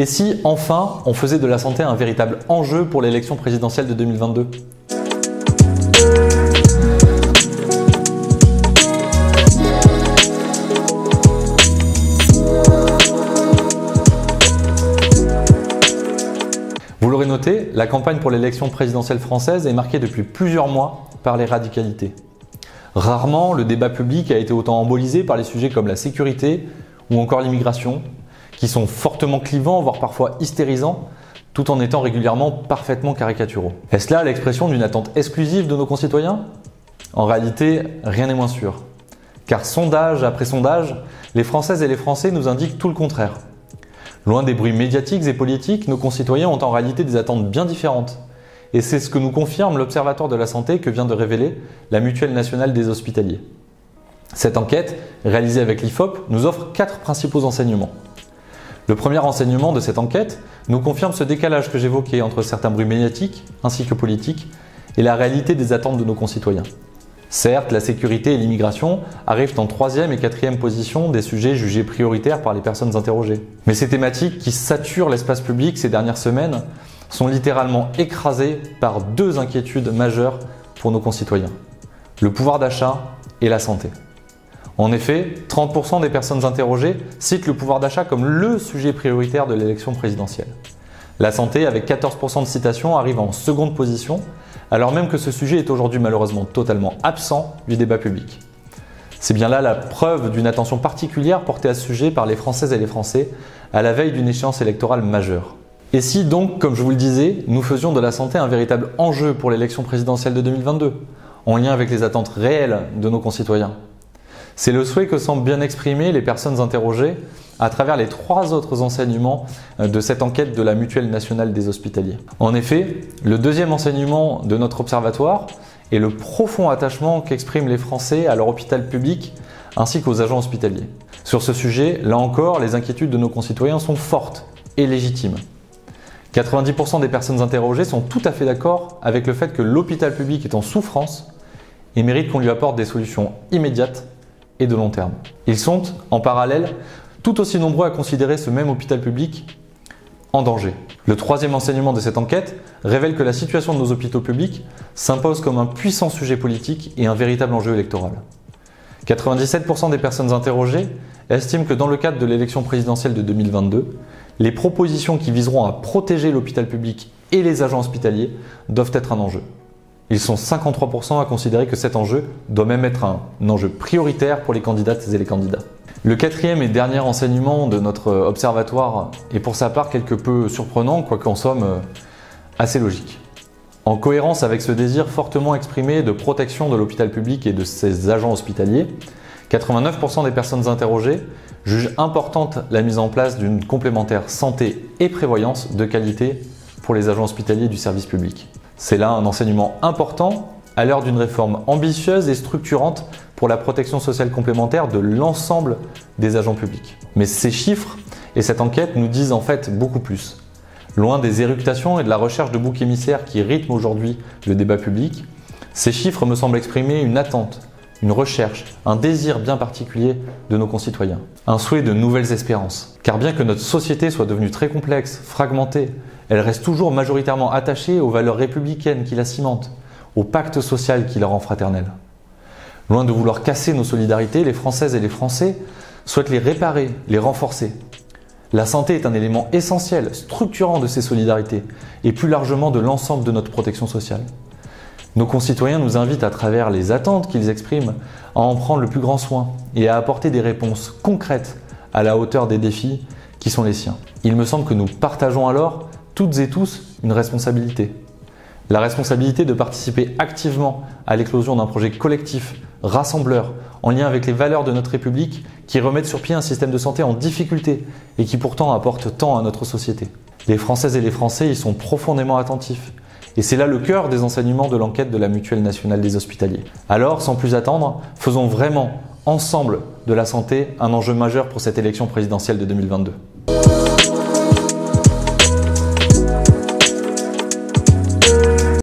Et si, enfin, on faisait de la santé un véritable enjeu pour l'élection présidentielle de 2022 ? Vous l'aurez noté, la campagne pour l'élection présidentielle française est marquée depuis plusieurs mois par les radicalités. Rarement, le débat public a été autant embolisé par les sujets comme la sécurité ou encore l'immigration, qui sont fortement clivants, voire parfois hystérisants, tout en étant régulièrement parfaitement caricaturaux. Est-ce là l'expression d'une attente exclusive de nos concitoyens ? En réalité, rien n'est moins sûr. Car sondage après sondage, les Françaises et les Français nous indiquent tout le contraire. Loin des bruits médiatiques et politiques, nos concitoyens ont en réalité des attentes bien différentes. Et c'est ce que nous confirme l'Observatoire de la santé que vient de révéler la Mutuelle nationale des hospitaliers. Cette enquête, réalisée avec l'IFOP, nous offre 4 principaux enseignements. Le premier enseignement de cette enquête nous confirme ce décalage que j'évoquais entre certains bruits médiatiques ainsi que politiques et la réalité des attentes de nos concitoyens. Certes, la sécurité et l'immigration arrivent en 3e et 4e position des sujets jugés prioritaires par les personnes interrogées. Mais ces thématiques qui saturent l'espace public ces dernières semaines sont littéralement écrasées par 2 inquiétudes majeures pour nos concitoyens: le pouvoir d'achat et la santé. En effet, 30% des personnes interrogées citent le pouvoir d'achat comme le sujet prioritaire de l'élection présidentielle. La santé, avec 14% de citations, arrive en seconde position, alors même que ce sujet est aujourd'hui malheureusement totalement absent du débat public. C'est bien là la preuve d'une attention particulière portée à ce sujet par les Françaises et les Français à la veille d'une échéance électorale majeure. Et si donc, comme je vous le disais, nous faisions de la santé un véritable enjeu pour l'élection présidentielle de 2022, en lien avec les attentes réelles de nos concitoyens ? C'est le souhait que semblent bien exprimer les personnes interrogées à travers les 3 autres enseignements de cette enquête de la Mutuelle nationale des hospitaliers. En effet, le deuxième enseignement de notre observatoire est le profond attachement qu'expriment les Français à leur hôpital public ainsi qu'aux agents hospitaliers. Sur ce sujet, là encore, les inquiétudes de nos concitoyens sont fortes et légitimes. 90% des personnes interrogées sont tout à fait d'accord avec le fait que l'hôpital public est en souffrance et mérite qu'on lui apporte des solutions immédiates et de long terme. Ils sont, en parallèle, tout aussi nombreux à considérer ce même hôpital public en danger. Le troisième enseignement de cette enquête révèle que la situation de nos hôpitaux publics s'impose comme un puissant sujet politique et un véritable enjeu électoral. 97% des personnes interrogées estiment que dans le cadre de l'élection présidentielle de 2022, les propositions qui viseront à protéger l'hôpital public et les agents hospitaliers doivent être un enjeu. Ils sont 53% à considérer que cet enjeu doit même être un enjeu prioritaire pour les candidates et les candidats. Le quatrième et dernier enseignement de notre observatoire est pour sa part quelque peu surprenant, quoique en somme assez logique. En cohérence avec ce désir fortement exprimé de protection de l'hôpital public et de ses agents hospitaliers, 89% des personnes interrogées jugent importante la mise en place d'une complémentaire santé et prévoyance de qualité pour les agents hospitaliers du service public. C'est là un enseignement important à l'heure d'une réforme ambitieuse et structurante pour la protection sociale complémentaire de l'ensemble des agents publics. Mais ces chiffres et cette enquête nous disent en fait beaucoup plus. Loin des éructations et de la recherche de boucs émissaires qui rythment aujourd'hui le débat public, ces chiffres me semblent exprimer une attente, une recherche, un désir bien particulier de nos concitoyens. Un souhait de nouvelles espérances. Car bien que notre société soit devenue très complexe, fragmentée, elle reste toujours majoritairement attachée aux valeurs républicaines qui la cimentent, au pacte social qui la rend fraternelle. Loin de vouloir casser nos solidarités, les Françaises et les Français souhaitent les réparer, les renforcer. La santé est un élément essentiel, structurant de ces solidarités et plus largement de l'ensemble de notre protection sociale. Nos concitoyens nous invitent à travers les attentes qu'ils expriment à en prendre le plus grand soin et à apporter des réponses concrètes à la hauteur des défis qui sont les siens. Il me semble que nous partageons alors toutes et tous une responsabilité. La responsabilité de participer activement à l'éclosion d'un projet collectif, rassembleur, en lien avec les valeurs de notre République qui remettent sur pied un système de santé en difficulté et qui pourtant apporte tant à notre société. Les Françaises et les Français y sont profondément attentifs. Et c'est là le cœur des enseignements de l'enquête de la Mutuelle nationale des hospitaliers. Alors, sans plus attendre, faisons vraiment ensemble de la santé un enjeu majeur pour cette élection présidentielle de 2022.